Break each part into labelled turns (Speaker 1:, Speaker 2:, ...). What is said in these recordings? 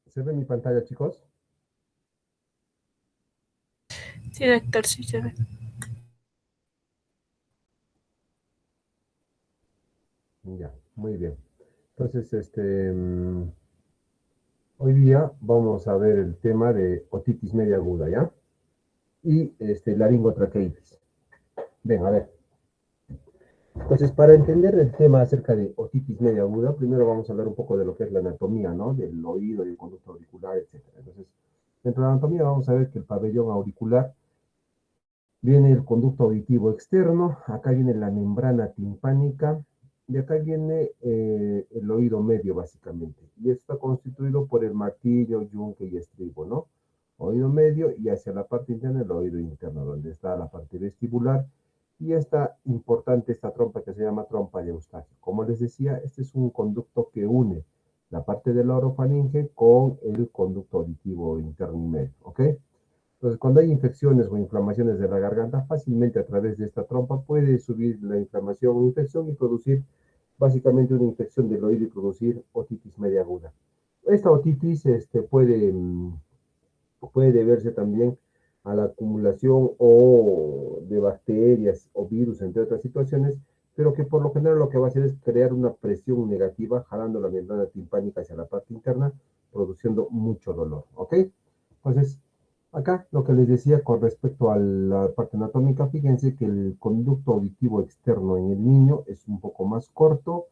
Speaker 1: ¿Se ve mi pantalla, chicos?
Speaker 2: Sí, doctor, sí se ve.
Speaker 1: Ya, muy bien. Entonces, hoy día vamos a ver el tema de otitis media aguda, ¿ya? Y laringotraqueitis. Ven, a ver. Entonces, para entender el tema acerca de otitis media aguda, primero vamos a hablar un poco de lo que es la anatomía, ¿no? Del oído y el conducto auricular, etcétera. Entonces, dentro de la anatomía vamos a ver que el pabellón auricular viene el conducto auditivo externo, acá viene la membrana timpánica y acá viene el oído medio básicamente. Y está constituido por el martillo, yunque y estribo, ¿no? Oído medio y hacia la parte interna el oído interno, donde está la parte vestibular. Y esta importante, esta trompa que se llama trompa de Eustaquio. Como les decía, este es un conducto que une la parte de la orofaringe con el conducto auditivo interno y medio, ¿ok? Entonces, cuando hay infecciones o inflamaciones de la garganta, fácilmente a través de esta trompa puede subir la inflamación o infección y producir básicamente una infección del oído y producir otitis media aguda. Esta otitis puede deberse también a la acumulación o de bacterias o virus, entre otras situaciones, pero que por lo general lo que va a hacer es crear una presión negativa, jalando la membrana timpánica hacia la parte interna, produciendo mucho dolor, ¿ok? Entonces, acá lo que les decía con respecto a la parte anatómica, fíjense que el conducto auditivo externo en el niño es un poco más corto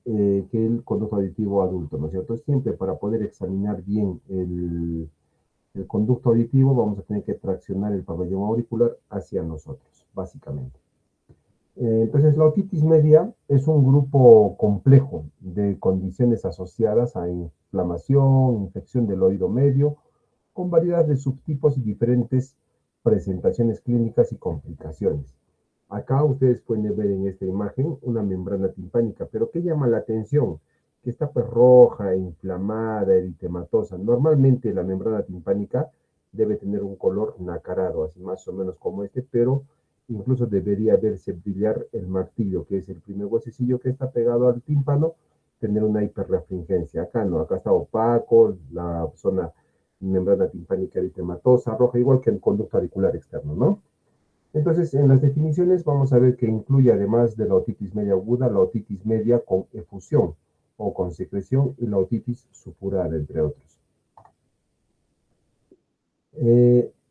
Speaker 1: que el conducto auditivo adulto, ¿no es cierto? Siempre para poder examinar bien el conducto auditivo vamos a tener que traccionar el pabellón auricular hacia nosotros, básicamente. Entonces, la otitis media es un grupo complejo de condiciones asociadas a inflamación, infección del oído medio, con variedad de subtipos y diferentes presentaciones clínicas y complicaciones. Acá ustedes pueden ver en esta imagen una membrana timpánica, pero ¿qué llama la atención? Que está pues roja, inflamada, eritematosa. Normalmente la membrana timpánica debe tener un color nacarado, así más o menos como este, pero incluso debería verse brillar el martillo, que es el primer huesecillo que está pegado al tímpano, tener una hiperrefringencia. Acá no, acá está opaco, la zona membrana timpánica eritematosa, roja, igual que el conducto auricular externo, ¿no? Entonces, en las definiciones vamos a ver que incluye, además de la otitis media aguda, la otitis media con efusión o con secreción y la otitis supurada, entre otros.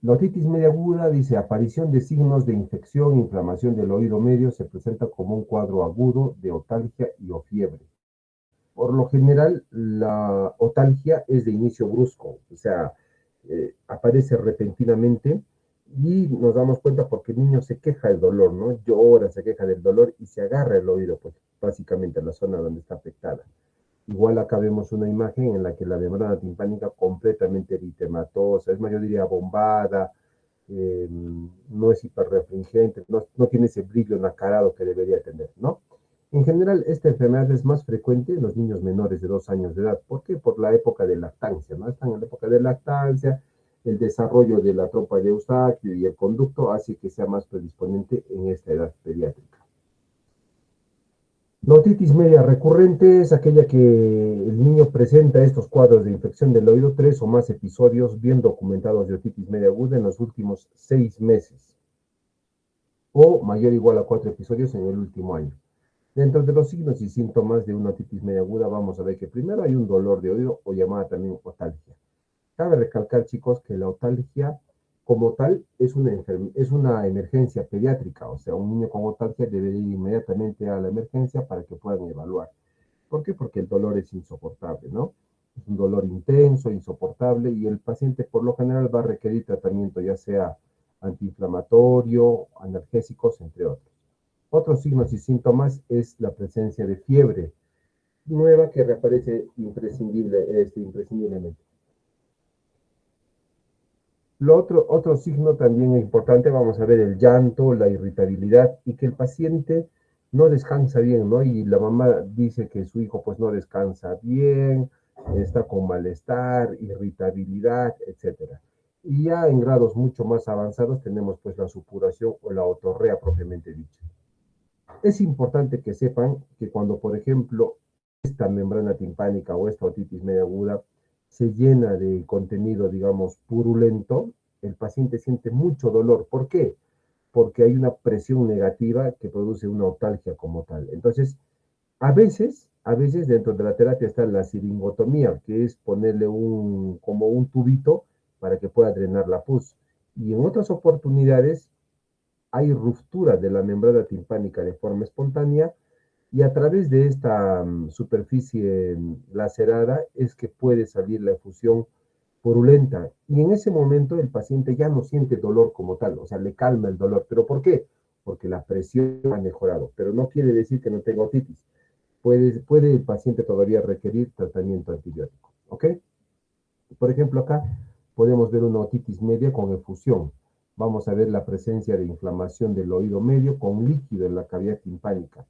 Speaker 1: La otitis media aguda dice aparición de signos de infección, inflamación del oído medio, se presenta como un cuadro agudo de otalgia y o fiebre. Por lo general, la otalgia es de inicio brusco, o sea, aparece repentinamente y nos damos cuenta porque el niño se queja del dolor, ¿no? Llora, se queja del dolor y se agarra el oído, pues básicamente la zona donde está afectada. Igual acá vemos una imagen en la que la membrana timpánica completamente eritematosa, es más, yo diría bombada, no es hiperrefringente, no tiene ese brillo nacarado que debería tener, ¿no? En general, esta enfermedad es más frecuente en los niños menores de 2 años de edad. ¿Por qué? Por la época de lactancia, ¿no? Están en la época de lactancia, el desarrollo de la trompa de Eustaquio y el conducto hace que sea más predisponente en esta edad pediátrica. La otitis media recurrente es aquella que el niño presenta estos cuadros de infección del oído, 3 o más episodios bien documentados de otitis media aguda en los últimos 6 meses, o mayor o igual a 4 episodios en el último año. Dentro de los signos y síntomas de una otitis media aguda, vamos a ver que primero hay un dolor de oído o llamada también otalgia. Cabe recalcar, chicos, que la otalgia como tal es una emergencia pediátrica, o sea, un niño con otalgia debe ir inmediatamente a la emergencia para que puedan evaluar. ¿Por qué? Porque el dolor es insoportable, ¿no? Es un dolor intenso, insoportable, y el paciente por lo general va a requerir tratamiento ya sea antiinflamatorio, analgésicos, entre otros. Otros signos y síntomas es la presencia de fiebre nueva que reaparece imprescindiblemente. Otro signo también importante, vamos a ver el llanto, la irritabilidad y que el paciente no descansa bien, ¿no? Y la mamá dice que su hijo pues no descansa bien, está con malestar, irritabilidad, etcétera. Y ya en grados mucho más avanzados tenemos pues la supuración o la otorrea propiamente dicha. Es importante que sepan que cuando, por ejemplo, esta membrana timpánica o esta otitis media aguda se llena de contenido, digamos, purulento, el paciente siente mucho dolor. ¿Por qué? Porque hay una presión negativa que produce una otalgia como tal. Entonces, a veces dentro de la terapia está la siringotomía, que es ponerle como un tubito para que pueda drenar la pus. Y en otras oportunidades hay ruptura de la membrana timpánica de forma espontánea y a través de esta superficie lacerada es que puede salir la efusión purulenta. Y en ese momento el paciente ya no siente dolor como tal, o sea, le calma el dolor. ¿Pero por qué? Porque la presión ha mejorado, pero no quiere decir que no tenga otitis. Puede el paciente todavía requerir tratamiento antibiótico, ¿ok? Por ejemplo, acá podemos ver una otitis media con efusión. Vamos a ver la presencia de inflamación del oído medio con líquido en la cavidad timpánica,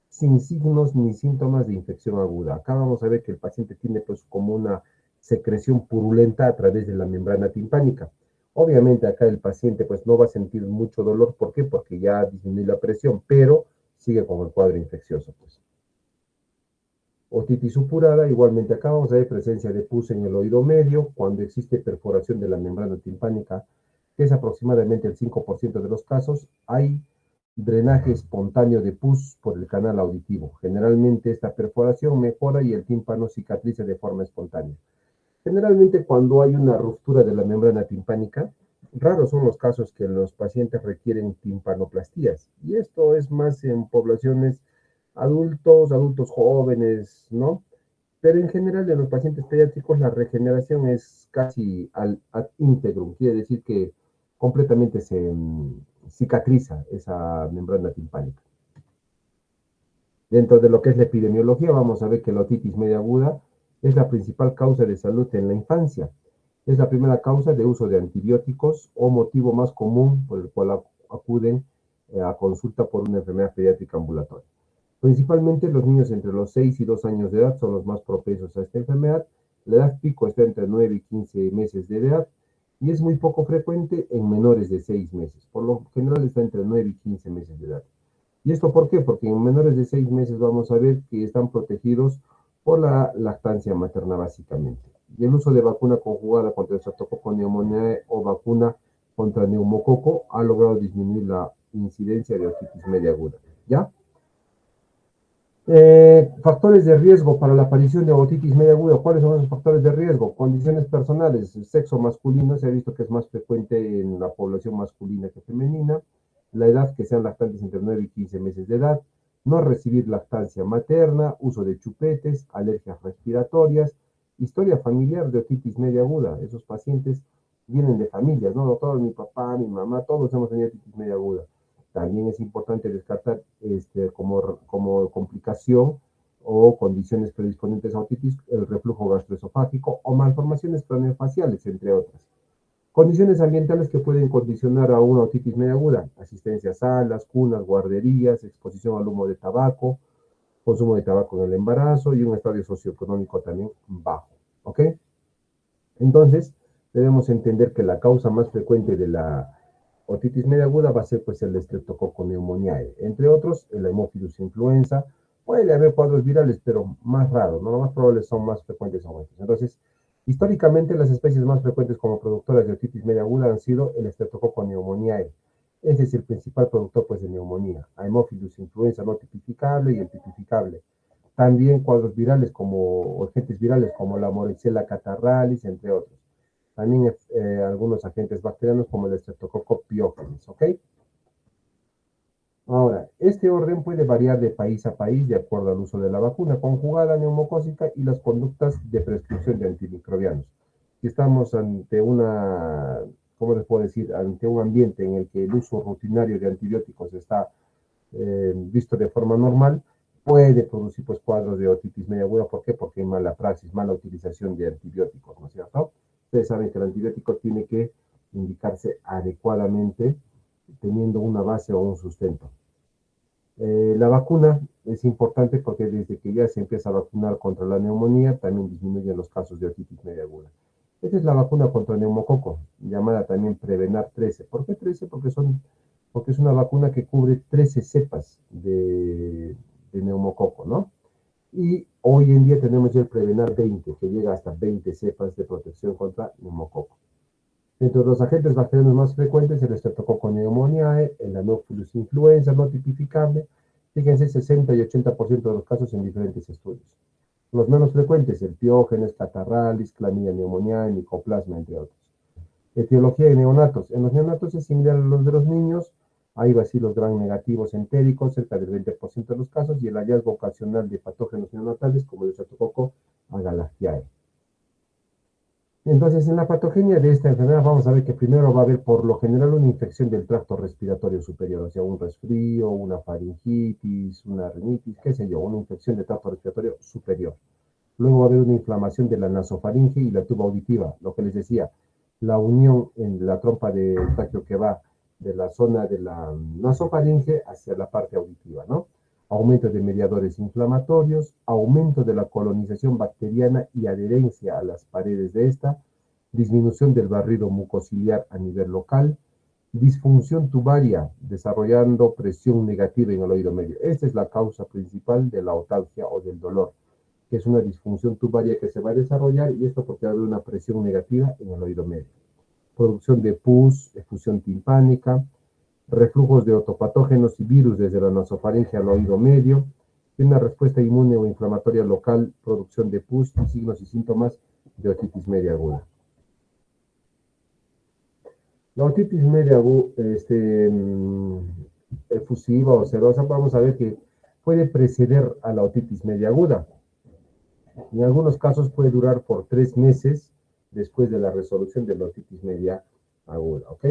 Speaker 1: sin signos ni síntomas de infección aguda. Acá vamos a ver que el paciente tiene pues como una secreción purulenta a través de la membrana timpánica. Obviamente acá el paciente pues no va a sentir mucho dolor. ¿Por qué? Porque ya disminuye la presión, pero sigue con el cuadro infeccioso, pues. Otitis supurada, igualmente acá vamos a ver presencia de pus en el oído medio cuando existe perforación de la membrana timpánica, que es aproximadamente el 5% de los casos. Hay drenaje espontáneo de pus por el canal auditivo. Generalmente esta perforación mejora y el tímpano cicatriza de forma espontánea. Generalmente cuando hay una ruptura de la membrana timpánica, raros son los casos que los pacientes requieren timpanoplastías. Y esto es más en poblaciones adultos jóvenes, ¿no? Pero en general en los pacientes pediátricos la regeneración es casi ad integrum, quiere decir que completamente se cicatriza esa membrana timpánica. Dentro de lo que es la epidemiología, vamos a ver que la otitis media aguda es la principal causa de salud en la infancia. Es la primera causa de uso de antibióticos o motivo más común por el cual acuden a consulta por una enfermedad pediátrica ambulatoria. Principalmente los niños entre los 6 y 2 años de edad son los más propensos a esta enfermedad. La edad pico está entre 9 y 15 meses de edad y es muy poco frecuente en menores de 6 meses. Por lo general está entre 9 y 15 meses de edad. ¿Y esto por qué? Porque en menores de 6 meses vamos a ver que están protegidos por la lactancia materna básicamente. Y el uso de vacuna conjugada contra el estreptococo neumoniae o vacuna contra neumococo ha logrado disminuir la incidencia de otitis media aguda. ¿Ya? Factores de riesgo para la aparición de otitis media aguda. ¿Cuáles son esos factores de riesgo? Condiciones personales. El sexo masculino se ha visto que es más frecuente en la población masculina que femenina. La edad, que sean lactantes entre 9 y 15 meses de edad. No recibir lactancia materna. Uso de chupetes. Alergias respiratorias. Historia familiar de otitis media aguda. Esos pacientes vienen de familias, ¿no? Doctor, mi papá, mi mamá, todos hemos tenido otitis media aguda. También es importante descartar como complicación o condiciones predisponentes a otitis, el reflujo gastroesofágico o malformaciones craneofaciales, entre otras. Condiciones ambientales que pueden condicionar a una otitis media aguda: asistencia a salas, cunas, guarderías, exposición al humo de tabaco, consumo de tabaco en el embarazo y un estadio socioeconómico también bajo. ¿Ok? Entonces, debemos entender que la causa más frecuente de la otitis media aguda va a ser pues el Streptococcus pneumoniae, entre otros el Haemophilus influenza. Puede haber cuadros virales, pero más raros, ¿no? Lo más probable son más frecuentes son estos. Entonces, históricamente las especies más frecuentes como productoras de otitis media aguda han sido el Streptococcus pneumoniae. Ese es el principal productor pues de neumonía. Haemophilus influenza no tipificable y el tipificable. También cuadros virales o agentes virales como la Moraxella catarralis, entre otros. También algunos agentes bacterianos como el Streptococcus pyogenes, ¿ok? Ahora, este orden puede variar de país a país de acuerdo al uso de la vacuna conjugada neumocócica y las conductas de prescripción de antimicrobianos. Si estamos ante ¿cómo les puedo decir? Ante un ambiente en el que el uso rutinario de antibióticos está visto de forma normal, puede producir pues cuadros de otitis media aguda. ¿Por qué? Porque hay mala praxis, mala utilización de antibióticos, ¿no es cierto? Ustedes saben que el antibiótico tiene que indicarse adecuadamente teniendo una base o un sustento. La vacuna es importante porque desde que ya se empieza a vacunar contra la neumonía, también disminuyen los casos de otitis media aguda. Esta es la vacuna contra el neumococo, llamada también Prevenar 13. ¿Por qué 13? Porque es una vacuna que cubre 13 cepas de neumococo, ¿no? Y hoy en día tenemos ya el Prevenar 20, que llega hasta 20 cepas de protección contra neumococo. Entre los agentes bacterianos más frecuentes, el Streptococcus pneumoniae, el Anopheles influenza no tipificable, fíjense, 60 y 80% de los casos en diferentes estudios. Los menos frecuentes, el Piógenes, Catarralis, Clamidia pneumoniae, Mycoplasma, entre otros. Etiología de neonatos. En los neonatos es similar a los de los niños. Hay bacilos gram negativos entéricos, cerca del 20% de los casos, y el hallazgo ocasional de patógenos neonatales, como el Streptococcus agalactiae. Entonces, en la patogenia de esta enfermedad vamos a ver que primero va a haber por lo general una infección del tracto respiratorio superior, o sea, un resfrío, una faringitis, una rinitis, qué sé yo, una infección del tracto respiratorio superior. Luego va a haber una inflamación de la nasofaringe y la tuba auditiva, lo que les decía, la unión en la trompa de Eustaquio que va de la zona de la nasofaringe hacia la parte auditiva, ¿no? Aumento de mediadores inflamatorios, aumento de la colonización bacteriana y adherencia a las paredes de esta, disminución del barrido mucociliar a nivel local, disfunción tubaria, desarrollando presión negativa en el oído medio. Esta es la causa principal de la otalgia o del dolor, que es una disfunción tubaria que se va a desarrollar, y esto porque va a haber una presión negativa en el oído medio. Producción de pus, efusión timpánica, reflujos de otopatógenos y virus desde la nasofaringe al oído medio, y una respuesta inmune o inflamatoria local, producción de pus y signos y síntomas de otitis media aguda. La otitis media efusiva o serosa, vamos a ver que puede preceder a la otitis media aguda. En algunos casos puede durar por 3 meses después de la resolución de la otitis media aguda, ¿ok?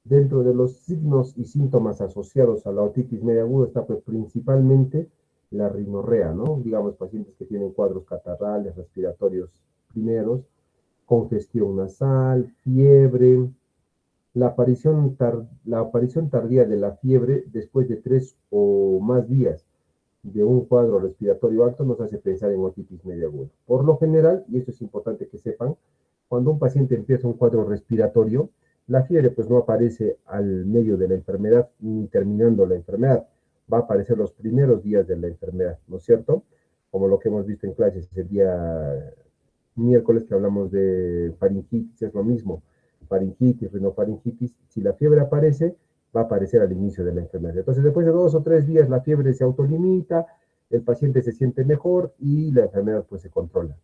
Speaker 1: Dentro de los signos y síntomas asociados a la otitis media aguda está pues principalmente la rinorrea, ¿no? Digamos, pacientes que tienen cuadros catarrales, respiratorios primeros, congestión nasal, fiebre, la aparición tardía de la fiebre después de 3 o más días de un cuadro respiratorio alto nos hace pensar en otitis media aguda. Por lo general, y esto es importante que sepan, cuando un paciente empieza un cuadro respiratorio, la fiebre pues no aparece al medio de la enfermedad ni terminando la enfermedad, va a aparecer los primeros días de la enfermedad, ¿no es cierto? Como lo que hemos visto en clases el día miércoles que hablamos de faringitis, es lo mismo, faringitis, rinofaringitis, si la fiebre aparece, va a aparecer al inicio de la enfermedad. Entonces, después de 2 o 3 días, la fiebre se autolimita, el paciente se siente mejor y la enfermedad pues se controla.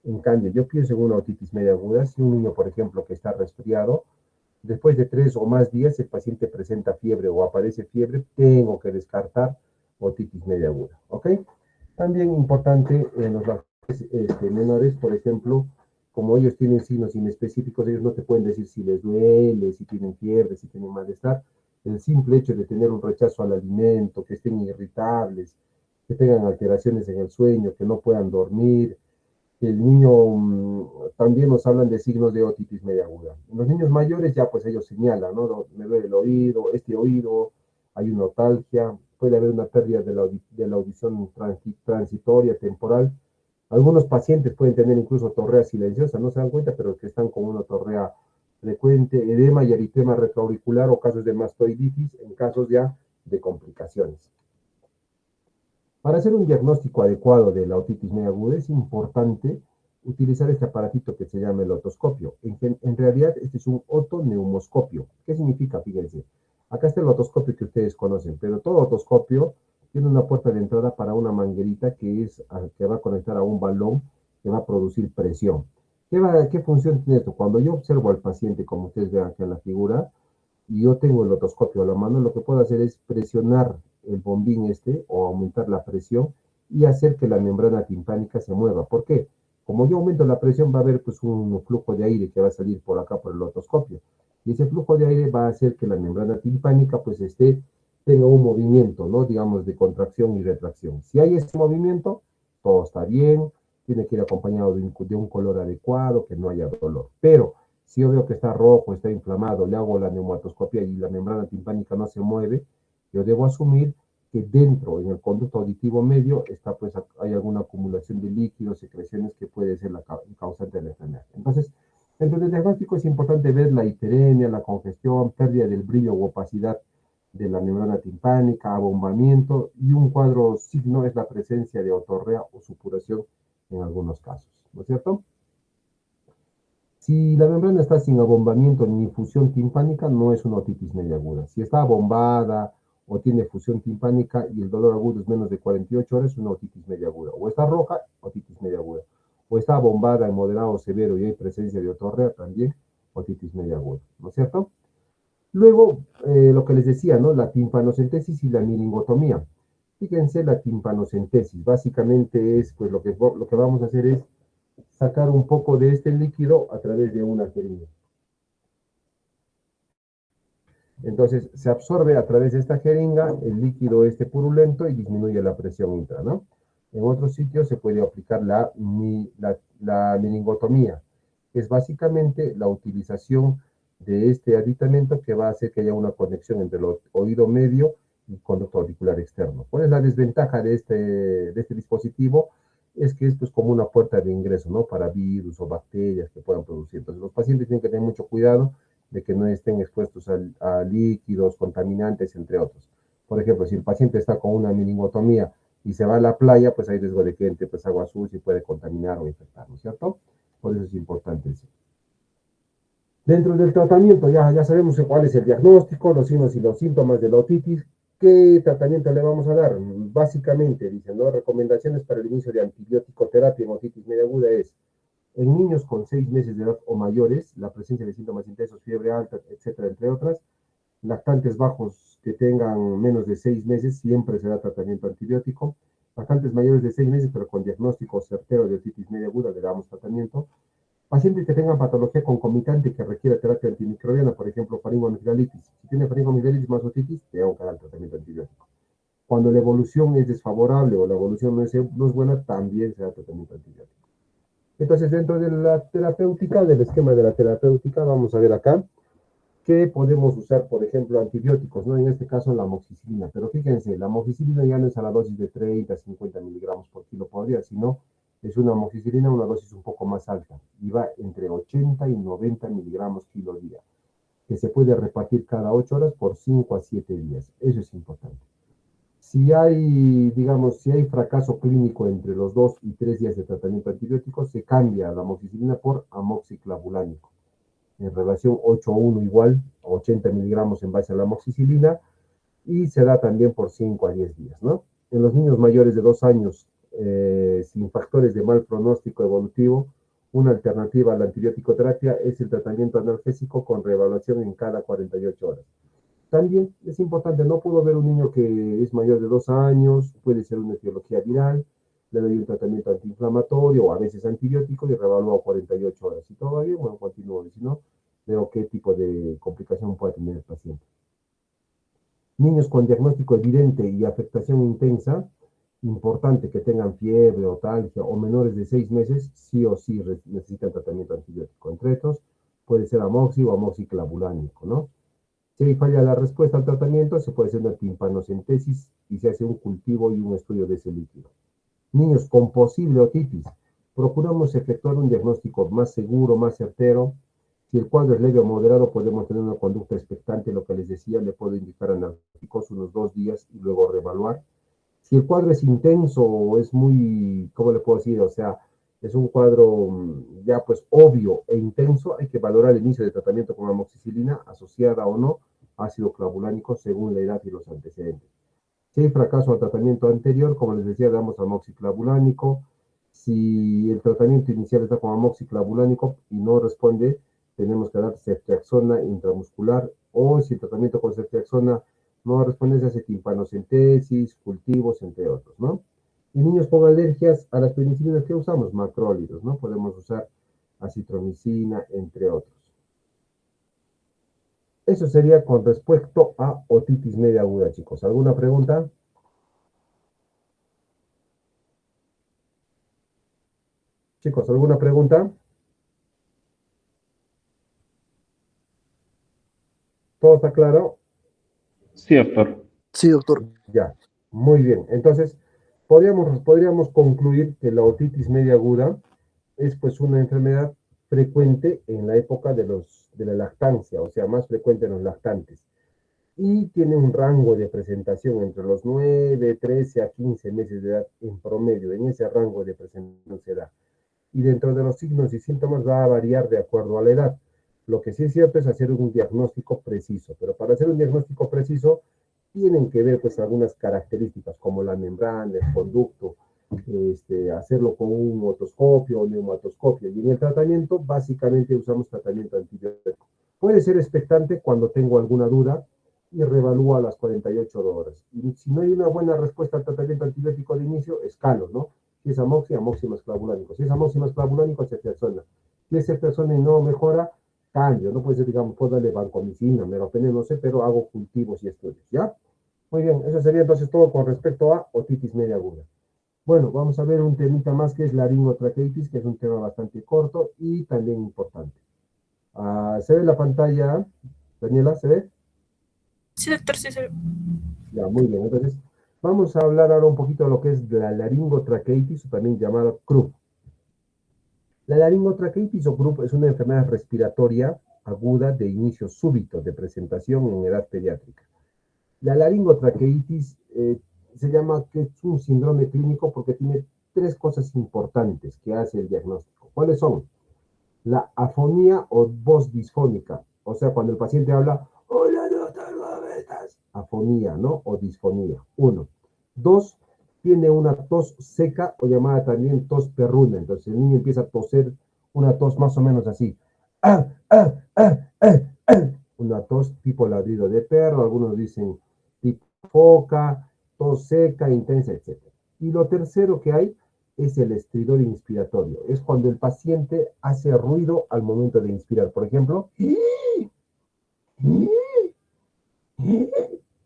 Speaker 1: En cambio, yo pienso en una otitis media aguda, si un niño, por ejemplo, que está resfriado, después de 3 o más días el paciente presenta fiebre o aparece fiebre, tengo que descartar otitis media aguda, ¿ok? También importante en los menores, por ejemplo, como ellos tienen signos inespecíficos, ellos no te pueden decir si les duele, si tienen fiebre, si tienen malestar. El simple hecho de tener un rechazo al alimento, que estén irritables, que tengan alteraciones en el sueño, que no puedan dormir, que el niño también nos hablan de signos de otitis media aguda. En los niños mayores ya pues ellos señalan, ¿no? Me duele el oído, este oído, hay una otalgia, puede haber una pérdida de la audición transitoria, temporal. Algunos pacientes pueden tener incluso torrea silenciosa, no se dan cuenta, pero que están con una torrea frecuente, edema y eritema retroauricular o casos de mastoiditis en casos ya de complicaciones. Para hacer un diagnóstico adecuado de la otitis media aguda es importante utilizar este aparatito que se llama el otoscopio. En realidad este es un otoneumoscopio. ¿Qué significa? Fíjense. Acá está el otoscopio que ustedes conocen, pero todo otoscopio tiene una puerta de entrada para una manguerita que va a conectar a un balón que va a producir presión. ¿Qué función tiene esto? Cuando yo observo al paciente, como ustedes ven aquí en la figura, y yo tengo el otoscopio a la mano, lo que puedo hacer es presionar el bombín o aumentar la presión y hacer que la membrana timpánica se mueva. ¿Por qué? Como yo aumento la presión, va a haber pues un flujo de aire que va a salir por acá por el otoscopio. Y ese flujo de aire va a hacer que la membrana timpánica pues tenga un movimiento, ¿no? Digamos, de contracción y retracción. Si hay ese movimiento, todo está bien, tiene que ir acompañado de un color adecuado, que no haya dolor. Pero si yo veo que está rojo, está inflamado, le hago la neumatoscopia y la membrana timpánica no se mueve, yo debo asumir que dentro, en el conducto auditivo medio, pues, hay alguna acumulación de líquidos, secreciones que puede ser la causante de la enfermedad. Entonces, dentro del diagnóstico es importante ver la hiperemia, la congestión, pérdida del brillo u opacidad de la membrana timpánica, abombamiento, y un cuadro signo es la presencia de otorrea o supuración en algunos casos, ¿no es cierto? Si la membrana está sin abombamiento ni fusión timpánica, no es una otitis media aguda. Si está abombada o tiene fusión timpánica y el dolor agudo es menos de 48 horas, es una otitis media aguda. O está roja, otitis media aguda. O está abombada en moderado o severo y hay presencia de otorrea, también otitis media aguda, ¿no es cierto? Luego, lo que les decía, ¿no? La timpanocentesis y la miringotomía. Fíjense, la timpanocentesis básicamente es, pues lo que vamos a hacer es sacar un poco de este líquido a través de una jeringa. Entonces, se absorbe a través de esta jeringa el líquido este purulento y disminuye la presión intra, ¿no? En otros sitios se puede aplicar la meningotomía, que es básicamente la utilización de este aditamento que va a hacer que haya una conexión entre el oído medio y conducto auricular externo. ¿Cuál es la desventaja de este dispositivo? Es que esto es como una puerta de ingreso, ¿no? Para virus o bacterias que puedan producir. Entonces, los pacientes tienen que tener mucho cuidado de que no estén expuestos a líquidos, contaminantes, entre otros. Por ejemplo, si el paciente está con una meningotomía y se va a la playa, pues hay riesgo de que entre pues, agua sucia y puede contaminar o infectar, ¿no es cierto? Por eso es importante eso. Dentro del tratamiento ya sabemos cuál es el diagnóstico, los signos y los síntomas de la otitis. ¿Qué tratamiento le vamos a dar? Básicamente, dicen, ¿no? Recomendaciones para el inicio de antibiótico terapia en otitis media aguda es en niños con 6 meses de edad o mayores, la presencia de síntomas intensos, fiebre alta, etcétera, entre otras. Lactantes bajos que tengan menos de 6 meses, siempre se da tratamiento antibiótico. Lactantes mayores de 6 meses, pero con diagnóstico certero de otitis media aguda, le damos tratamiento. Pacientes que tengan patología concomitante que requiera terapia antimicrobiana, por ejemplo, faringoamigdalitis. Si tiene faringoamigdalitis más otitis, le damos que dar tratamiento antibiótico. Cuando la evolución es desfavorable o la evolución no es buena, también se da tratamiento antibiótico. Entonces, dentro de la terapéutica, del esquema de la terapéutica, vamos a ver acá que podemos usar, por ejemplo, antibióticos, ¿no? En este caso, la amoxicilina. Pero fíjense, la amoxicilina ya no es a la dosis de 30, 50 miligramos por kilo por día, sino es una amoxicilina, una dosis un poco más alta, y va entre 80 y 90 miligramos kilo día, que se puede repartir cada 8 horas por 5 a 7 días. Eso es importante. Si hay, digamos, si hay fracaso clínico entre los 2 y 3 días de tratamiento antibiótico, se cambia la amoxicilina por amoxiclavulánico. En relación 8:1 igual, 80 miligramos en base a la amoxicilina, y se da también por 5 a 10 días, ¿no? En los niños mayores de 2 años, sin factores de mal pronóstico evolutivo, una alternativa a la antibiótico terapia es el tratamiento analgésico con reevaluación en cada 48 horas. También es importante, no puedo ver un niño que es mayor de 2 años, puede ser una etiología viral, le doy un tratamiento antiinflamatorio o a veces antibiótico y revalúo 48 horas. Si todo va bien, bueno, continúo. Si no, veo qué tipo de complicación puede tener el paciente. Niños con diagnóstico evidente y afectación intensa, importante que tengan fiebre, otalgia o menores de 6 meses, sí o sí necesitan tratamiento antibiótico. Entre estos, puede ser amoxi o amoxiclavulánico, ¿no? Si hay falla la respuesta al tratamiento, se puede hacer una timpanocentesis y se hace un cultivo y un estudio de ese líquido. Niños con posible otitis, procuramos efectuar un diagnóstico más seguro, más certero. Si el cuadro es leve o moderado, podemos tener una conducta expectante, lo que les decía, le puedo indicar analgésicos unos 2 días y luego reevaluar. Si el cuadro es intenso o es muy, ¿cómo le puedo decir? O sea, es un cuadro ya pues obvio e intenso, hay que valorar el inicio de tratamiento con amoxicilina asociada o no ácido clavulánico según la edad y los antecedentes. Si hay fracaso al tratamiento anterior, como les decía, damos amoxiclavulánico. Si el tratamiento inicial está con amoxiclavulánico y no responde, tenemos que dar ceftriaxona intramuscular, o si el tratamiento con ceftriaxona no responde, se hace timpanocentesis, cultivos, entre otros, ¿no? Y niños con alergias a las penicilinas que usamos, macrólidos, ¿no? Podemos usar acitromicina, entre otros. Eso sería con respecto a otitis media aguda, chicos. ¿Alguna pregunta? Chicos, ¿alguna pregunta? ¿Todo está claro?
Speaker 3: Sí, doctor.
Speaker 4: Sí, doctor.
Speaker 1: Ya, muy bien. Entonces, podríamos concluir que la otitis media aguda es pues una enfermedad frecuente en la época de la lactancia, o sea, más frecuente en los lactantes. y tiene un rango de presentación entre los 9, 13 a 15 meses de edad en promedio. En ese rango de presentación se da. Y dentro de los signos y síntomas va a variar de acuerdo a la edad. Lo que sí es cierto es hacer un diagnóstico preciso, pero para hacer un diagnóstico preciso tienen que ver pues algunas características como la membrana, el conducto, hacerlo con un otoscopio o neumatoscopio. Y en el tratamiento básicamente usamos tratamiento antibiótico. Puede ser expectante cuando tengo alguna duda y revalúo a las 48 horas. Y si no hay una buena respuesta al tratamiento antibiótico de inicio, escalo, ¿no? Si es amoxia, amoxia clavulánico. Si es amoxia clavulánico, ceftriaxona. Si es ceftriaxona y no mejora, cambio. No puede ser, digamos, puedo darle vancomicina, meropenem, no sé, pero hago cultivos y estudios, ¿ya? Muy bien, eso sería entonces todo con respecto a otitis media aguda. Bueno, vamos a ver un temita más que es laringotraqueitis, que es un tema bastante corto y también importante. ¿Se ve la pantalla, Daniela? ¿Se ve?
Speaker 2: Sí, doctor, sí se ve.
Speaker 1: Ya, muy bien. Entonces, vamos a hablar ahora un poquito de lo que es la laringotraqueitis, también llamada CRUP. La laringotraqueitis o CRUP es una enfermedad respiratoria aguda de inicio súbito de presentación en edad pediátrica. La laringotraqueitis se llama que es un síndrome clínico porque tiene tres cosas importantes que hace el diagnóstico. ¿Cuáles son? La afonía o voz disfónica, o sea, cuando el paciente habla, hola doctor, ¿cómo estás? Afonía, ¿no? O disfonía. Uno. Dos, tiene una tos seca o llamada también tos perruna. Entonces el niño empieza a toser una tos más o menos así. Ah, ah, ah, ah, ah. Una tos tipo ladrido de perro, algunos dicen tipo foca, tos seca, intensa, etc. Y lo tercero que hay es el estridor inspiratorio. Es cuando el paciente hace ruido al momento de inspirar. Por ejemplo,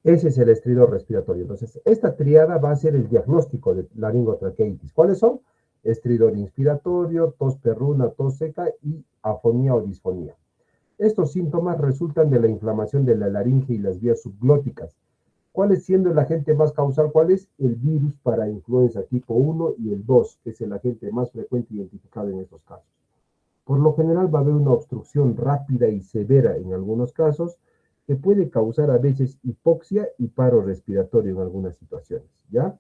Speaker 1: ese es el estridor respiratorio. Entonces, esta triada va a ser el diagnóstico de laringotraqueitis. ¿Cuáles son? Estridor inspiratorio, tos perruna, tos seca y afonía o disfonía. Estos síntomas resultan de la inflamación de la laringe y las vías subglóticas. ¿Cuál es siendo el agente más causal? ¿Cuál es? El virus para influenza tipo 1 y el 2, que es el agente más frecuente identificado en estos casos. Por lo general va a haber una obstrucción rápida y severa en algunos casos que puede causar a veces hipoxia y paro respiratorio en algunas situaciones, ¿ya?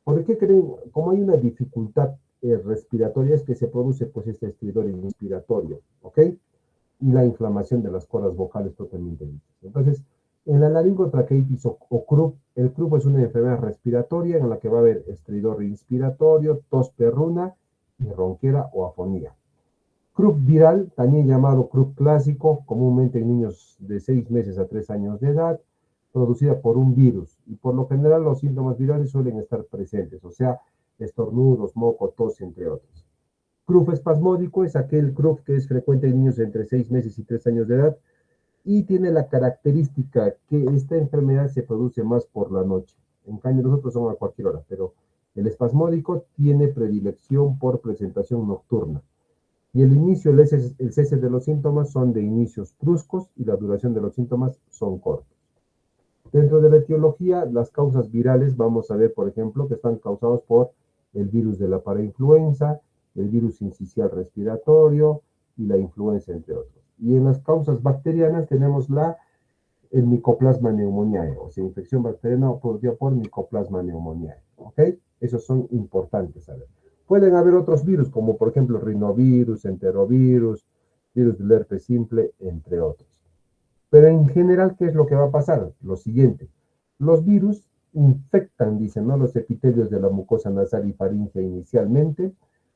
Speaker 1: ¿Por qué creen? Como hay una dificultad respiratoria es que se produce pues este estridor inspiratorio, ¿ok? Y la inflamación de las cuerdas vocales totalmente dichas. Entonces, en la laringotraqueitis o CRUP, el CRUP es una enfermedad respiratoria en la que va a haber estridor inspiratorio, tos perruna y ronquera o afonía. CRUP viral, también llamado CRUP clásico, comúnmente en niños de 6 meses a 3 años de edad, producida por un virus. Y por lo general los síntomas virales suelen estar presentes, o sea, estornudos, moco, tos, entre otros. CRUP espasmódico es aquel CRUP que es frecuente en niños entre 6 meses y 3 años de edad y tiene la característica que esta enfermedad se produce más por la noche. En cambio, los otros son a cualquier hora, pero el espasmódico tiene predilección por presentación nocturna. Y el inicio, el cese de los síntomas son de inicios bruscos y la duración de los síntomas son cortos. Dentro de la etiología, las causas virales, vamos a ver, por ejemplo, que están causados por el virus de la parainfluenza, el virus sincicial respiratorio y la influenza, entre otros. Y en las causas bacterianas tenemos el Mycoplasma pneumoniae, o sea, infección bacteriana producida por Mycoplasma pneumoniae. ¿Ok? Esos son importantes a ver. Pueden haber otros virus, como por ejemplo rinovirus, enterovirus, virus del herpes simple, entre otros. Pero en general, ¿qué es lo que va a pasar? Lo siguiente. Los virus infectan, dicen, ¿no? Los epitelios de la mucosa nasal y faringe inicialmente,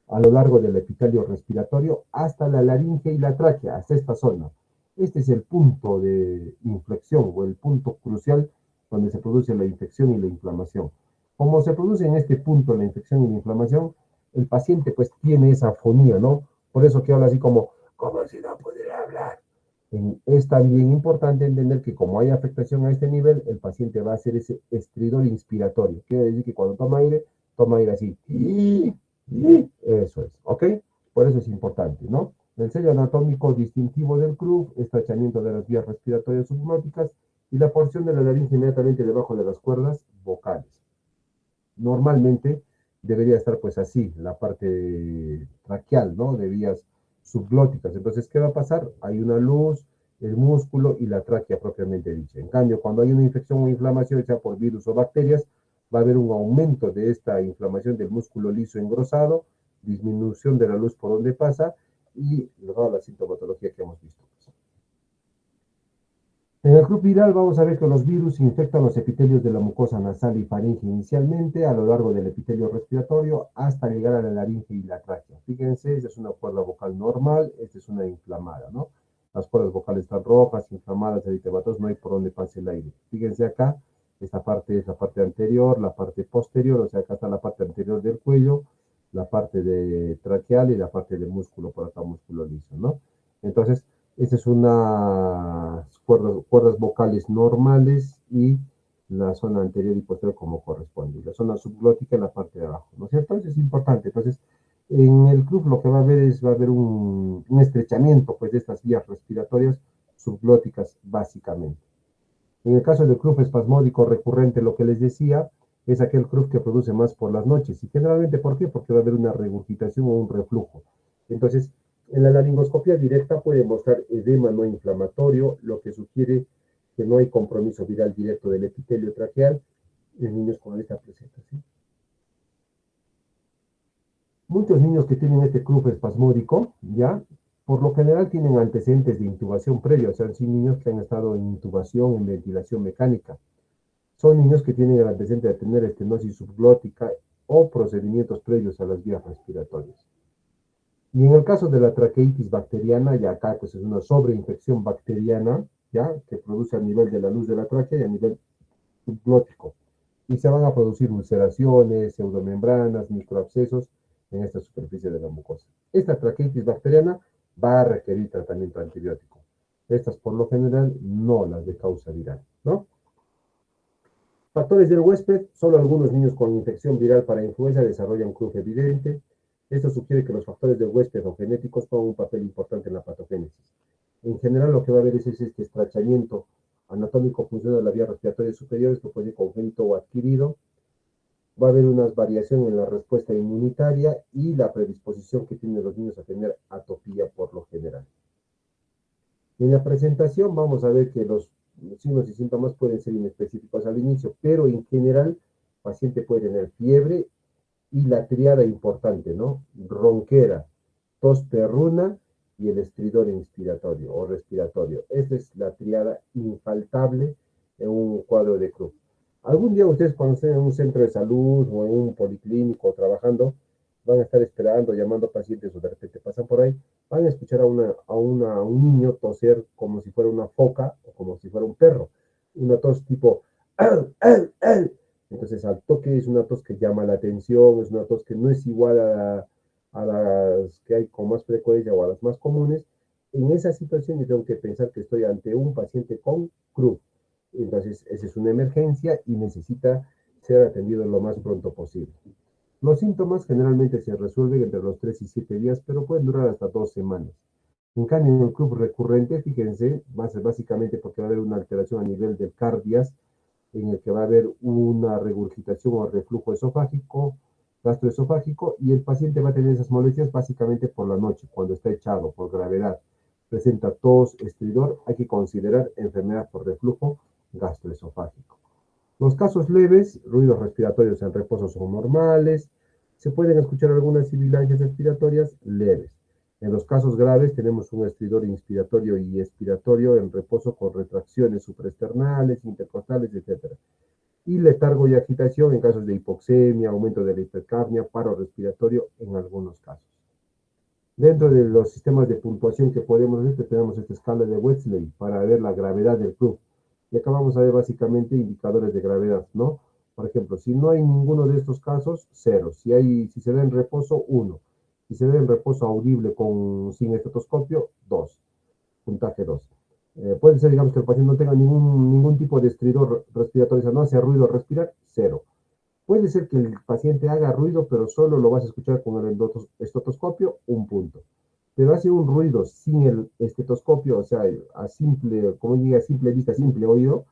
Speaker 1: a lo largo del epitelio respiratorio, hasta la laringe y la tráquea, hasta esta zona. Este es el punto de inflexión o el punto crucial donde se produce la infección y la inflamación. Como se produce en este punto la infección y la inflamación, el paciente pues tiene esa afonía, ¿no? Por eso que habla así como si no pudiera hablar. Es también importante entender que como hay afectación a este nivel, el paciente va a hacer ese estridor inspiratorio. Quiere decir que cuando toma aire así. Eso es, ¿ok? Por eso es importante, ¿no? El sello anatómico distintivo del CRUP, estrechamiento de las vías respiratorias subglóticas y la porción de la laringe inmediatamente debajo de las cuerdas vocales. Normalmente debería estar pues así, la parte traqueal, ¿no? De vías subglóticas. Entonces, ¿qué va a pasar? Hay una luz el músculo y la tráquea propiamente dicha. En cambio, cuando hay una infección o inflamación, sea por virus o bacterias, va a haber un aumento de esta inflamación del músculo liso engrosado, disminución de la luz por donde pasa y toda la sintomatología que hemos visto. En el club viral vamos a ver que los virus infectan los epitelios de la mucosa nasal y faringe inicialmente a lo largo del epitelio respiratorio hasta llegar a la laringe y la tráquea. Fíjense, esta es una cuerda vocal normal, esta es una inflamada, ¿no? Las cuerdas vocales están rojas, inflamadas, eritematosos, no hay por donde pase el aire. Fíjense acá, esta parte es la parte anterior, la parte posterior, o sea, acá está la parte anterior del cuello, la parte de traqueal y la parte del músculo, por acá músculo liso, ¿no? Entonces, esta es una cuerdas vocales normales y la zona anterior y posterior como corresponde. La zona subglótica en la parte de abajo, ¿no es cierto? Eso es importante. Entonces, en el club lo que va a haber va a haber un estrechamiento pues, de estas vías respiratorias subglóticas básicamente. En el caso del club espasmódico recurrente, lo que les decía, es aquel club que produce más por las noches. Y generalmente, ¿por qué? Porque va a haber una regurgitación o un reflujo. Entonces, en la laringoscopia directa puede mostrar edema no inflamatorio, lo que sugiere que no hay compromiso viral directo del epitelio traqueal en niños con esta presentación. Muchos niños que tienen este club espasmódico, ya, por lo general tienen antecedentes de intubación previa, o sea, son niños que han estado en intubación, en ventilación mecánica. Son niños que tienen el antecedente de tener estenosis subglótica o procedimientos previos a las vías respiratorias. Y en el caso de la traqueitis bacteriana, ya acá pues es una sobreinfección bacteriana, ya, que produce a nivel de la luz de la tráquea y a nivel subglótico. Y se van a producir ulceraciones, pseudomembranas, microabscesos en esta superficie de la mucosa. Esta traqueitis bacteriana va a requerir tratamiento antibiótico. Estas por lo general no las de causa viral, ¿no? Factores del huésped, solo algunos niños con infección viral para influenza desarrollan club evidente. Esto sugiere que los factores del huésped o genéticos juegan un papel importante en la patogénesis. En general, lo que va a haber es este estrechamiento anatómico funcional de la vía respiratoria superior, esto puede ser congénito o adquirido. Va a haber una variación en la respuesta inmunitaria y la predisposición que tienen los niños a tener atopía por lo general. En la presentación vamos a ver que los signos y síntomas pueden ser inespecíficos al inicio, pero en general el paciente puede tener fiebre y la triada importante, ¿no? Ronquera, tos perruna y el estridor inspiratorio o respiratorio. Esta es la triada infaltable en un cuadro de club. Algún día ustedes cuando estén en un centro de salud o en un policlínico trabajando, van a estar esperando, llamando pacientes o de repente pasan por ahí, van a escuchar a un niño toser como si fuera una foca o como si fuera un perro. Una tos tipo, ¡al, al, al! Entonces, al toque es una tos que llama la atención, es una tos que no es igual a las que hay con más frecuencia o a las más comunes. En esa situación yo tengo que pensar que estoy ante un paciente con CRUD. Entonces, esa es una emergencia y necesita ser atendido lo más pronto posible. Los síntomas generalmente se resuelven entre los 3 y 7 días, pero pueden durar hasta 2 semanas. En cambio, en el club recurrente, fíjense, básicamente porque va a haber una alteración a nivel del cardias, en el que va a haber una regurgitación o reflujo esofágico, gastroesofágico, y el paciente va a tener esas molestias básicamente por la noche, cuando está echado, por gravedad. Presenta tos, estridor, hay que considerar enfermedad por reflujo gastroesofágico. Los casos leves, ruidos respiratorios en reposo son normales, se pueden escuchar algunas sibilancias respiratorias leves. En los casos graves tenemos un estridor inspiratorio y expiratorio en reposo con retracciones supraesternales, intercostales, etc. Y letargo y agitación en casos de hipoxemia, aumento de la hipercapnia, paro respiratorio en algunos casos. Dentro de los sistemas de puntuación que podemos ver, tenemos esta escala de Wechsler para ver la gravedad del club. Y acá vamos a ver básicamente indicadores de gravedad, ¿no? Por ejemplo, si no hay ninguno de estos casos, 0. Si se da en reposo, 1. Si se da en reposo audible sin estetoscopio, 2. Puntaje 2. Puede ser, digamos, que el paciente no tenga ningún tipo de estridor respiratorio, o sea, no hace ruido al respirar, 0. Puede ser que el paciente haga ruido, pero solo lo vas a escuchar con el estetoscopio, 1 punto. Pero hace un ruido sin el estetoscopio, o sea, a simple, como diga, simple vista, simple oído,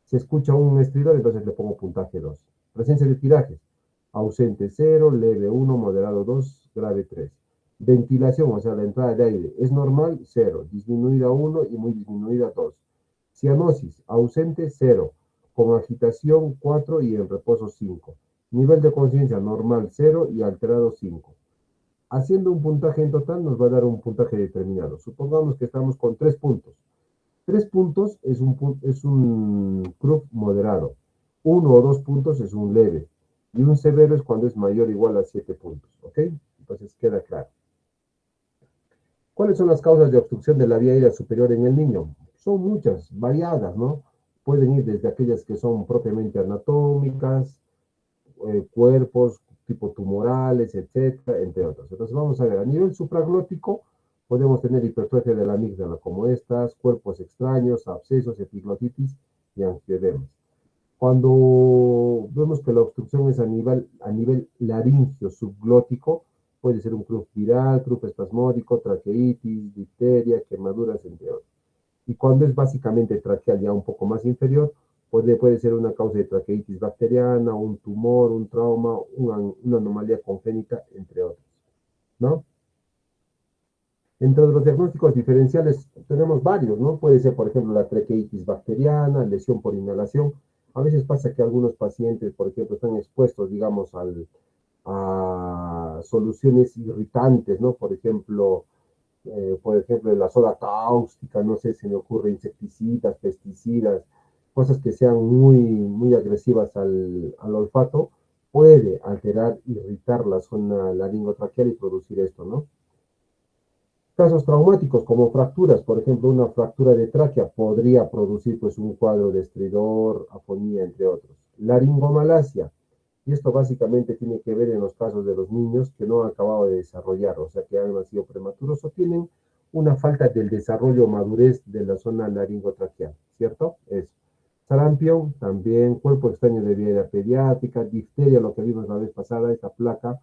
Speaker 1: se escucha un estridor, entonces le pongo puntaje 2. Presencia de tirajes, ausente 0, leve 1, moderado 2, grave 3. Ventilación, o sea, la entrada de aire, es normal, 0. Disminuida, 1 y muy disminuida, 2. Cianosis, ausente, 0. Con agitación, 4 y en reposo, 5. Nivel de conciencia, normal, 0 y alterado, 5. Haciendo un puntaje en total nos va a dar un puntaje determinado. Supongamos que estamos con 3 puntos. 3 puntos es un CRUF moderado. 1 o 2 puntos es un leve. Y un severo es cuando es mayor o igual a 7 puntos. ¿Ok? Entonces queda claro. ¿Cuáles son las causas de obstrucción de la vía aérea superior en el niño? Son muchas, variadas, ¿no? Pueden ir desde aquellas que son propiamente anatómicas, cuerpos tipo tumorales, etcétera, entre otras. Entonces vamos a ver, a nivel supraglótico podemos tener hipertrofia de la amígdala como estas, cuerpos extraños, abscesos, epiglotitis y angioedemas. Cuando vemos que la obstrucción es a nivel laringio subglótico, puede ser un CRUF viral, CRUF espasmódico, traqueitis, difteria, quemaduras, entre otros. Y cuando es básicamente traqueal ya un poco más inferior, puede ser una causa de traqueitis bacteriana, un tumor, un trauma, una anomalía congénita, entre otros, ¿no? Entre los diagnósticos diferenciales tenemos varios, ¿no? Puede ser, por ejemplo, la traqueitis bacteriana, lesión por inhalación. A veces pasa que algunos pacientes, por ejemplo, están expuestos, digamos, a soluciones irritantes, ¿no? Por ejemplo, la soda cáustica, no sé, se me ocurre insecticidas, pesticidas, cosas que sean muy agresivas al olfato, puede alterar, irritar la zona laringotraqueal y producir esto, ¿no? Casos traumáticos como fracturas, por ejemplo, una fractura de tráquea podría producir pues un cuadro de estridor, afonía, entre otros. Laringomalacia, y esto básicamente tiene que ver en los casos de los niños que no han acabado de desarrollar, o sea, que han nacido prematuros o tienen una falta del desarrollo o madurez de la zona laringotraqueal, ¿cierto? Eso. Sarampión, también cuerpo extraño de vía pediátrica, difteria, lo que vimos la vez pasada, esta placa,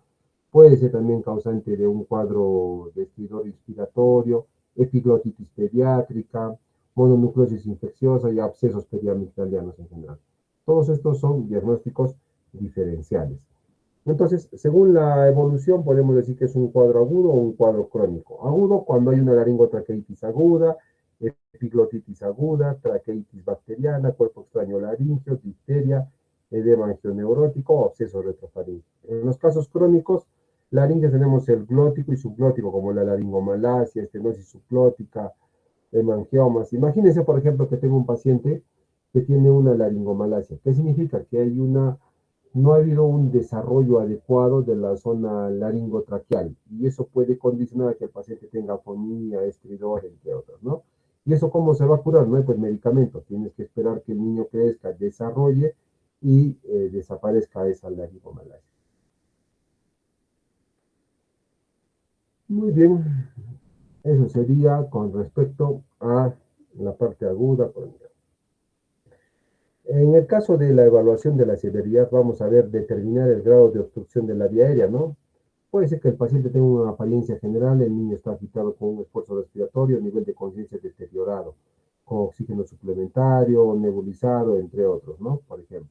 Speaker 1: puede ser también causante de un cuadro de estridor inspiratorio, epiglotitis pediátrica, mononucleosis infecciosa y abscesos periamigdalianos en general. Todos estos son diagnósticos diferenciales. Entonces, según la evolución, podemos decir que es un cuadro agudo o un cuadro crónico. Agudo cuando hay una laringotraqueitis aguda, epiglotitis aguda, traqueitis bacteriana, cuerpo extraño laringio, difteria, edema angioneurótico o absceso retrofaríngeo. En los casos crónicos, laringe tenemos el glótico y subglótico, como la laringomalacia, estenosis subglótica, hemangiomas. Imagínense, por ejemplo, que tengo un paciente que tiene una laringomalacia. ¿Qué significa? Que no ha habido un desarrollo adecuado de la zona laringotraqueal y eso puede condicionar a que el paciente tenga afonía, estridor, entre otros, ¿no? ¿Y eso cómo se va a curar? No hay pues medicamentos, tienes que esperar que el niño crezca, desarrolle y desaparezca esa laringomalacia. Muy bien, eso sería con respecto a la parte aguda. En el caso de la evaluación de la severidad, vamos a ver determinar el grado de obstrucción de la vía aérea, ¿no? Puede ser que el paciente tenga una apariencia general, el niño está agitado con un esfuerzo respiratorio, nivel de conciencia deteriorado, con oxígeno suplementario, nebulizado, entre otros, ¿no? Por ejemplo.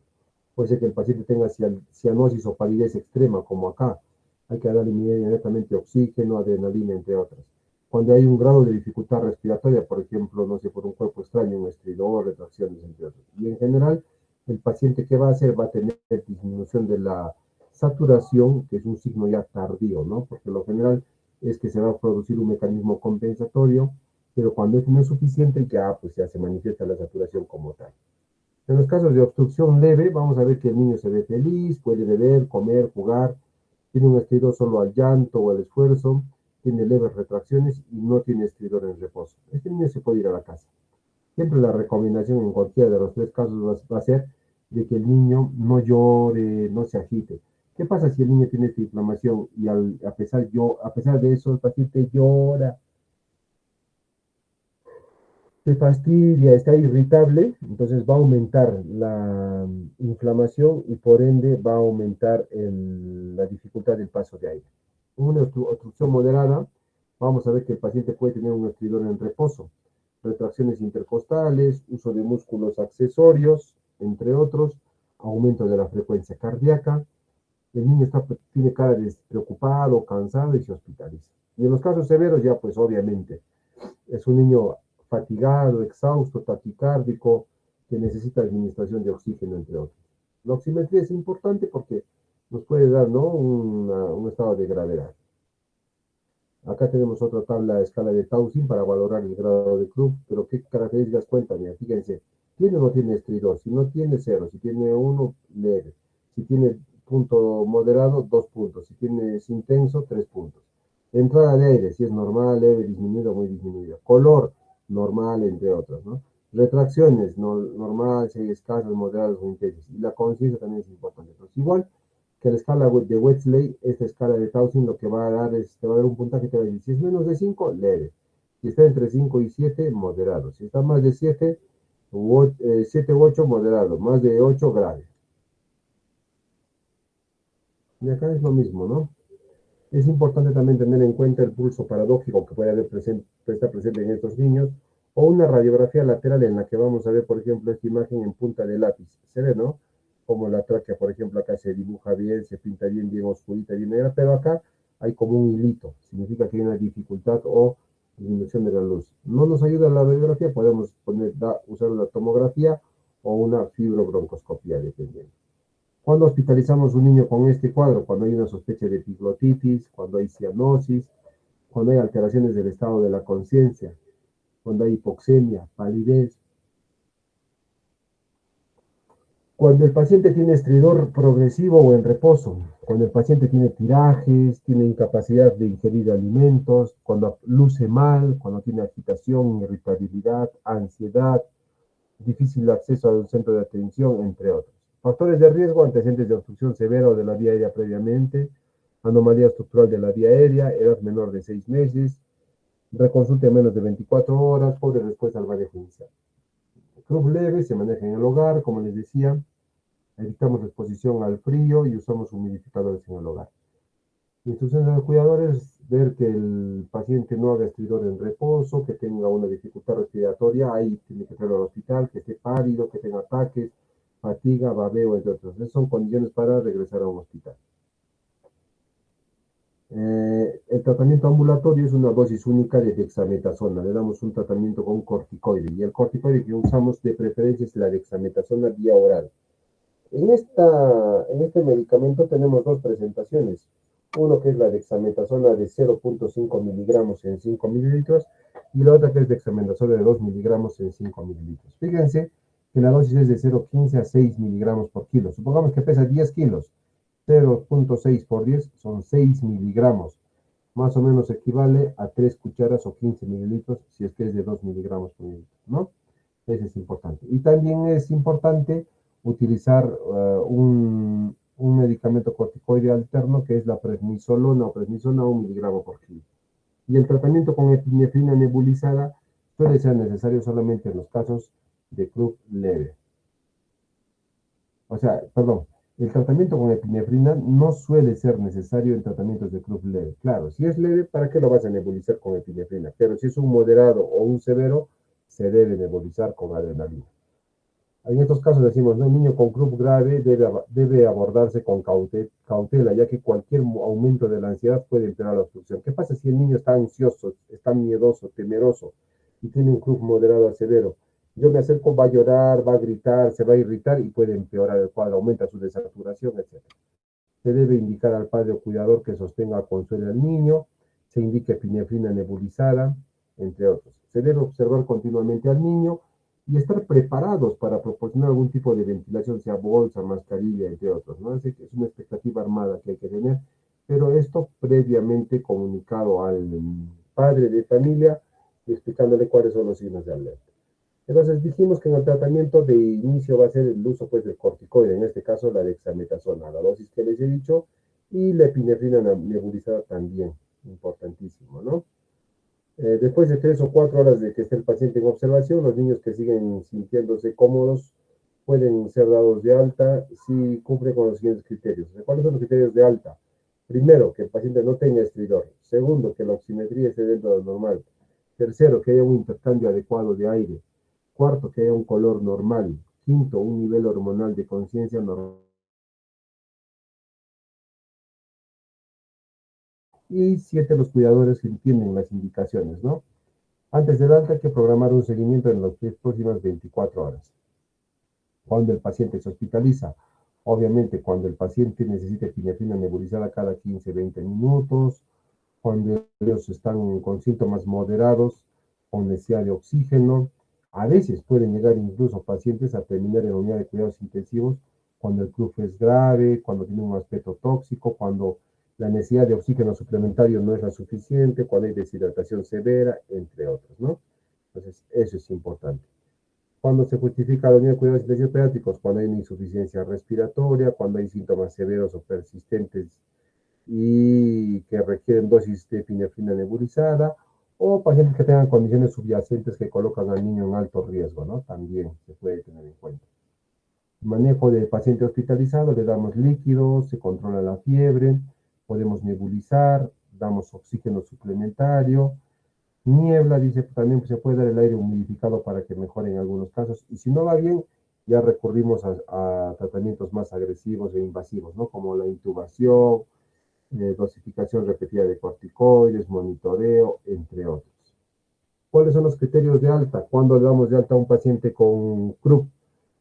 Speaker 1: Puede ser que el paciente tenga cianosis o palidez extrema, como acá. Hay que darle inmediatamente oxígeno, adrenalina, entre otras. Cuando hay un grado de dificultad respiratoria, por ejemplo, no sé, por un cuerpo extraño, un estridor, retracciones, entre otros. Y en general, el paciente que va a hacer va a tener disminución de la saturación, que es un signo ya tardío, ¿no? Porque lo general es que se va a producir un mecanismo compensatorio, pero cuando es no es suficiente, ya pues ya se manifiesta la saturación como tal. En los casos de obstrucción leve, vamos a ver que el niño se ve feliz, puede beber, comer, jugar, tiene un estridor solo al llanto o al esfuerzo, tiene leves retracciones y no tiene estridor en reposo. Este niño se puede ir a la casa. Siempre la recomendación en cualquiera de los tres casos va a ser de que el niño no llore, no se agite. ¿Qué pasa si el niño tiene esta inflamación y a pesar de eso el paciente llora, se fastidia, está irritable? Entonces va a aumentar la inflamación y por ende va a aumentar la dificultad del paso de aire. Una obstrucción moderada, vamos a ver que el paciente puede tener un estridor en reposo, retracciones intercostales, uso de músculos accesorios, entre otros, aumento de la frecuencia cardíaca, el niño tiene cara de preocupado, cansado y se hospitaliza. Y en los casos severos ya pues obviamente es un niño fatigado, exhausto, taquicárdico, que necesita administración de oxígeno, entre otros. La oximetría es importante porque nos puede dar, ¿no?, un estado de gravedad. Acá tenemos otra tabla de escala de Taussig para valorar el grado de Krupp, pero ¿qué características cuentan? Fíjense, ¿tiene o no tiene estridor? Si no tiene, 0. Si tiene 1, leve. Si tiene punto moderado, 2 puntos. Si tiene intenso, 3 puntos. Entrada de aire, si es normal, leve, disminuido o muy disminuido. Color, normal, entre otros, ¿no? Retracciones, normal, si hay escasas, moderadas o intensas. Y la conciencia también es importante. Entonces, igual que la escala de Wechsler, esta escala de Taussig lo que va a dar es, te va a dar un puntaje, te va a decir, si es menos de 5, leve. Si está entre 5 y 7, moderado. Si está más de 7, 7 u 8, moderado. Más de 8, grave. Y acá es lo mismo, ¿no? Es importante también tener en cuenta el pulso paradójico que puede haber está presente en estos niños, o una radiografía lateral en la que vamos a ver, por ejemplo, esta imagen en punta de lápiz. Se ve, ¿no? Como la tráquea, por ejemplo, acá se dibuja bien, se pinta bien, bien oscurita, bien negra, pero acá hay como un hilito. Significa que hay una dificultad o disminución de la luz. No nos ayuda la radiografía, podemos usar una tomografía o una fibrobroncoscopía, dependiendo. ¿Cuándo hospitalizamos a un niño con este cuadro? Cuando hay una sospecha de epiglotitis, cuando hay cianosis, cuando hay alteraciones del estado de la conciencia, cuando hay hipoxemia, palidez. Cuando el paciente tiene estridor progresivo o en reposo, cuando el paciente tiene tirajes, tiene incapacidad de ingerir alimentos, cuando luce mal, cuando tiene agitación, irritabilidad, ansiedad, difícil acceso a un centro de atención, entre otros. Factores de riesgo, antecedentes de obstrucción severa o de la vía aérea previamente, anomalía estructural de la vía aérea, edad menor de 6 meses, reconsulta en menos de 24 horas, pobre respuesta al manejo inicial. Cruz leve, se maneja en el hogar, como les decía, evitamos la exposición al frío y usamos humidificadores en el hogar. Instrucciones de los cuidadores, ver que el paciente no haga estridor en reposo, que tenga una dificultad respiratoria, ahí tiene que traerlo al hospital, que esté pálido, que tenga ataques, fatiga, babeo, entre otros. Esas son condiciones para regresar a un hospital. El tratamiento ambulatorio es una dosis única de dexametasona. Le damos un tratamiento con corticoide y el corticoide que usamos de preferencia es la dexametasona vía oral. En este medicamento tenemos dos presentaciones. Uno que es la dexametasona de 0.5 miligramos en 5 mililitros y la otra que es dexametasona de 2 miligramos en 5 mililitros. Fíjense que la dosis es de 0.15 a 6 miligramos por kilo. Supongamos que pesa 10 kilos. 0.6 por 10 son 6 miligramos. Más o menos equivale a 3 cucharas o 15 mililitros si es que es de 2 miligramos por mililitro, ¿no? Eso es importante. Y también es importante utilizar un medicamento corticoide alterno que es la prednisolona o prednisona 1 miligramo por kilo. Y el tratamiento con epinefrina nebulizada suele ser necesario solamente en los casos de Krupp leve. O sea, perdón, el tratamiento con epinefrina no suele ser necesario en tratamientos de Krupp leve. Claro, si es leve, ¿para qué lo vas a nebulizar con epinefrina? Pero si es un moderado o un severo, se debe nebulizar con adrenalina. En estos casos decimos, ¿no? Un niño con Krupp grave debe abordarse con cautela, ya que cualquier aumento de la ansiedad puede empeorar la obstrucción. ¿Qué pasa si el niño está ansioso, está miedoso, temeroso y tiene un Krupp moderado a severo? Yo me acerco, va a llorar, va a gritar, se va a irritar y puede empeorar el cuadro, aumenta su desaturación, etc. Se debe indicar al padre o cuidador que sostenga o consuele al niño, se indica epinefrina nebulizada, entre otros. Se debe observar continuamente al niño y estar preparados para proporcionar algún tipo de ventilación, sea bolsa, mascarilla, entre otros, ¿no? Es una expectativa armada que hay que tener, pero esto previamente comunicado al padre de familia, explicándole cuáles son los signos de alerta. Entonces dijimos que en el tratamiento de inicio va a ser el uso pues del corticoide, en este caso la dexametasona, la dosis que les he dicho, y la epinefrina nebulizada también, importantísimo, ¿no? Después de 3 o 4 horas de que esté el paciente en observación, los niños que siguen sintiéndose cómodos pueden ser dados de alta si cumple con los siguientes criterios. ¿Cuáles son los criterios de alta? Primero, que el paciente no tenga estridor. Segundo, que la oximetría esté dentro de lo normal. Tercero, que haya un intercambio adecuado de aire. Cuarto, que haya un color normal. Quinto, un nivel hormonal de conciencia normal. Y 7, los cuidadores que entienden las indicaciones, ¿no? Antes del alta hay que programar un seguimiento en las próximas 24 horas. Cuando el paciente se hospitaliza, obviamente cuando el paciente necesita epinefrina nebulizada cada 15-20 minutos, cuando ellos están con síntomas moderados, con necesidad de oxígeno. A veces pueden llegar incluso pacientes a terminar en unidad de cuidados intensivos cuando el cruf es grave, cuando tiene un aspecto tóxico, cuando la necesidad de oxígeno suplementario no es la suficiente, cuando hay deshidratación severa, entre otros, ¿no? Entonces, eso es importante. Cuando se justifica la unidad de cuidados intensivos pediátricos, cuando hay una insuficiencia respiratoria, cuando hay síntomas severos o persistentes y que requieren dosis de epinefrina nebulizada, o pacientes que tengan condiciones subyacentes que colocan al niño en alto riesgo, ¿no? También se puede tener en cuenta. Manejo del paciente hospitalizado, le damos líquidos, se controla la fiebre, podemos nebulizar, damos oxígeno suplementario, niebla, dice, también se puede dar el aire humidificado para que mejore en algunos casos, y si no va bien, ya recurrimos a tratamientos más agresivos e invasivos, ¿no? Como la intubación, dosificación repetida de corticoides, monitoreo, entre otros. ¿Cuáles son los criterios de alta? ¿Cuándo le damos de alta a un paciente con CRUP?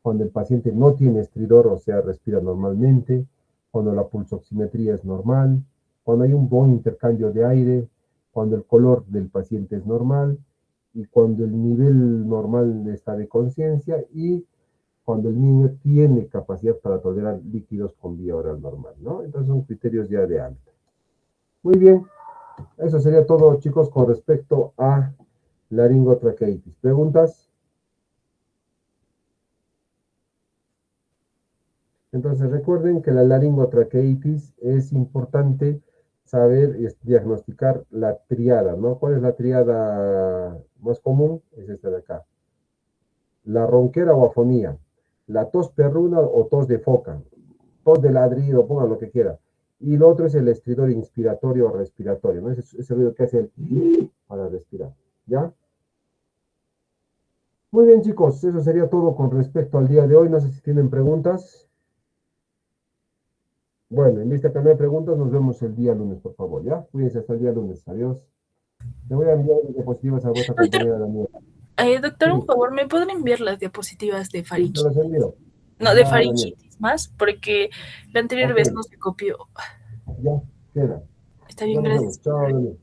Speaker 1: Cuando el paciente no tiene estridor, o sea, respira normalmente, cuando la pulsoximetría es normal, cuando hay un buen intercambio de aire, cuando el color del paciente es normal y cuando el nivel normal está de conciencia y cuando el niño tiene capacidad para tolerar líquidos con vía oral normal, ¿no? Entonces son criterios ya de alta. Muy bien, eso sería todo, chicos, con respecto a laringotraqueitis. ¿Preguntas? Entonces recuerden que la laringotraqueitis es importante saber y diagnosticar la triada, ¿no? ¿Cuál es la triada más común? Es esta de acá. La ronquera o afonía, la tos perruna o tos de foca, tos de ladrido, pongan lo que quiera. Y lo otro es el estridor inspiratorio o respiratorio, ¿no? Ese ruido que hace el para respirar, ¿ya? Muy bien, chicos, eso sería todo con respecto al día de hoy. No sé si tienen preguntas. Bueno, en vista que no hay preguntas, nos vemos el día lunes, por favor, ¿ya? Cuídense hasta el día lunes. Adiós. Le voy a enviar las diapositivas a vuestra
Speaker 2: Doctor,
Speaker 1: compañera Daniela.
Speaker 2: doctor, un
Speaker 1: Sí,
Speaker 2: favor, ¿me pueden enviar las diapositivas de
Speaker 1: sí, te las
Speaker 2: faringitis?
Speaker 1: envío.
Speaker 2: No, de
Speaker 1: Ya, Daniela.
Speaker 2: faringitis más, porque la anterior
Speaker 1: Ok,
Speaker 2: vez no se copió.
Speaker 1: ya, queda.
Speaker 2: Está
Speaker 1: Ya
Speaker 2: bien,
Speaker 1: nos vemos.
Speaker 2: gracias.
Speaker 1: Chao, Daniela.